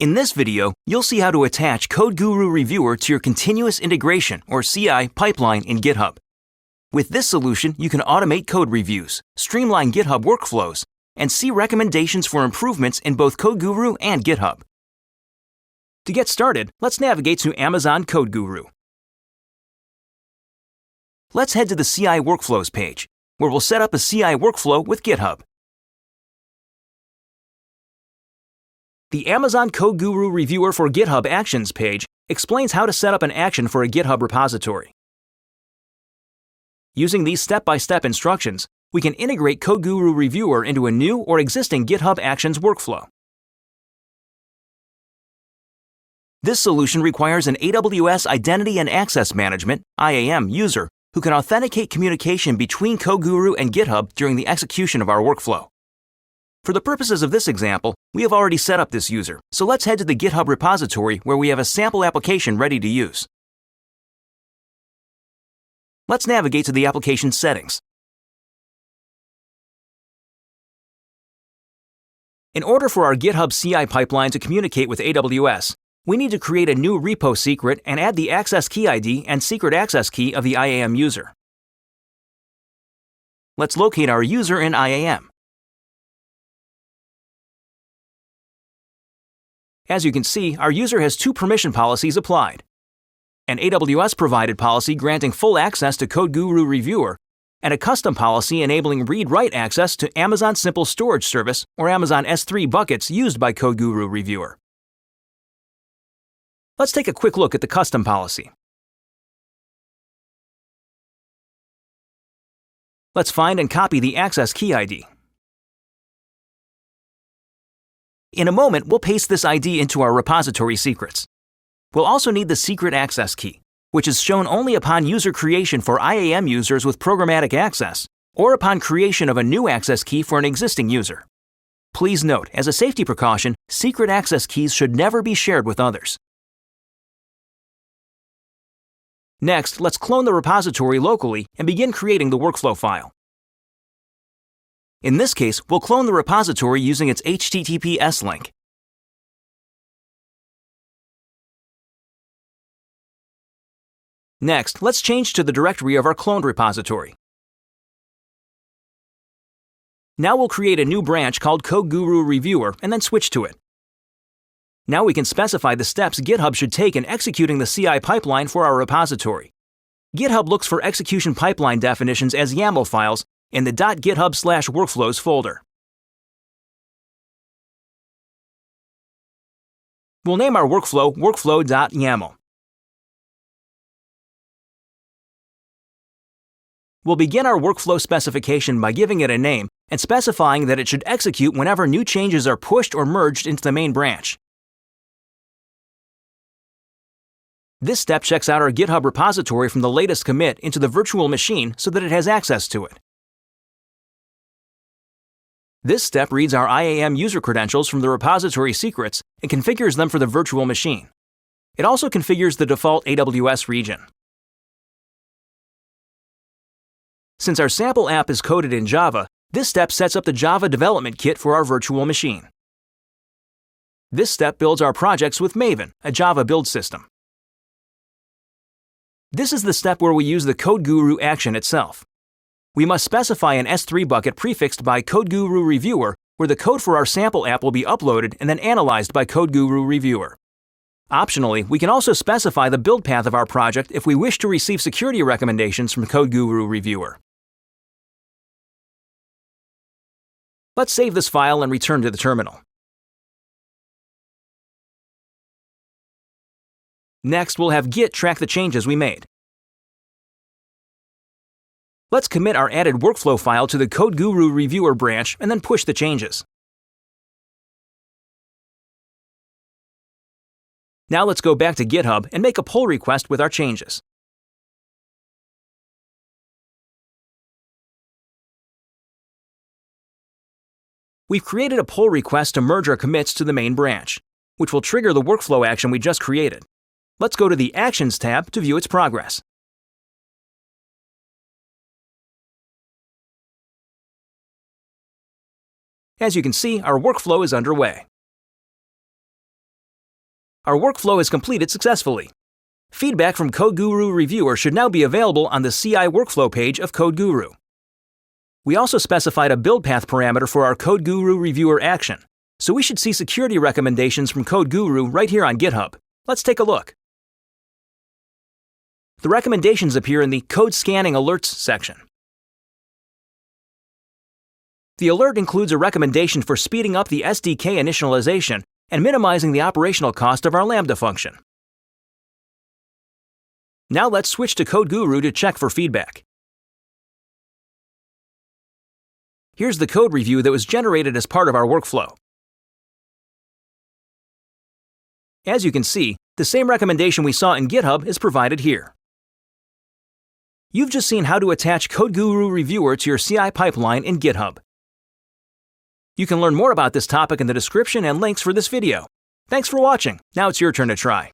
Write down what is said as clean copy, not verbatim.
In this video, you'll see how to attach CodeGuru Reviewer to your continuous integration, or CI, pipeline in GitHub. With this solution, you can automate code reviews, streamline GitHub workflows, and see recommendations for improvements in both CodeGuru and GitHub. To get started, let's navigate to Amazon CodeGuru. Let's head to the CI Workflows page, where we'll set up a CI workflow with GitHub. The Amazon CodeGuru Reviewer for GitHub Actions page explains how to set up an action for a GitHub repository. Using these step-by-step instructions, we can integrate CodeGuru Reviewer into a new or existing GitHub Actions workflow. This solution requires an AWS Identity and Access Management (IAM) user who can authenticate communication between CodeGuru and GitHub during the execution of our workflow. For the purposes of this example, we have already set up this user, so let's head to the GitHub repository where we have a sample application ready to use. Let's navigate to the application settings. In order for our GitHub CI pipeline to communicate with AWS, we need to create a new repo secret and add the access key ID and secret access key of the IAM user. Let's locate our user in IAM. As you can see, our user has two permission policies applied: an AWS-provided policy granting full access to CodeGuru Reviewer, and a custom policy enabling read-write access to Amazon Simple Storage Service or Amazon S3 buckets used by CodeGuru Reviewer. Let's take a quick look at the custom policy. Let's find and copy the access key ID. In a moment, we'll paste this ID into our repository secrets. We'll also need the secret access key, which is shown only upon user creation for IAM users with programmatic access, or upon creation of a new access key for an existing user. Please note, as a safety precaution, secret access keys should never be shared with others. Next, let's clone the repository locally and begin creating the workflow file. In this case, we'll clone the repository using its HTTPS link. Next, let's change to the directory of our cloned repository. Now we'll create a new branch called CodeGuru Reviewer and then switch to it. Now we can specify the steps GitHub should take in executing the CI pipeline for our repository. GitHub looks for execution pipeline definitions as YAML files in the .github/workflows folder. We'll name our workflow workflow.yaml. We'll begin our workflow specification by giving it a name and specifying that it should execute whenever new changes are pushed or merged into the main branch. This step checks out our GitHub repository from the latest commit into the virtual machine so that it has access to it. This step reads our IAM user credentials from the repository secrets and configures them for the virtual machine. It also configures the default AWS region. Since our sample app is coded in Java, this step sets up the Java development kit for our virtual machine. This step builds our projects with Maven, a Java build system. This is the step where we use the CodeGuru action itself. We must specify an S3 bucket prefixed by CodeGuru Reviewer, where the code for our sample app will be uploaded and then analyzed by CodeGuru Reviewer. Optionally, we can also specify the build path of our project if we wish to receive security recommendations from CodeGuru Reviewer. Let's save this file and return to the terminal. Next, we'll have Git track the changes we made. Let's commit our added workflow file to the CodeGuru Reviewer branch and then push the changes. Now let's go back to GitHub and make a pull request with our changes. We've created a pull request to merge our commits to the main branch, which will trigger the workflow action we just created. Let's go to the Actions tab to view its progress. As you can see, our workflow is underway. Our workflow is completed successfully. Feedback from CodeGuru Reviewer should now be available on the CI workflow page of CodeGuru. We also specified a build path parameter for our CodeGuru Reviewer action, so we should see security recommendations from CodeGuru right here on GitHub. Let's take a look. The recommendations appear in the Code Scanning Alerts section. The alert includes a recommendation for speeding up the SDK initialization and minimizing the operational cost of our Lambda function. Now let's switch to CodeGuru to check for feedback. Here's the code review that was generated as part of our workflow. As you can see, the same recommendation we saw in GitHub is provided here. You've just seen how to attach CodeGuru Reviewer to your CI pipeline in GitHub. You can learn more about this topic in the description and links for this video. Thanks for watching. Now it's your turn to try.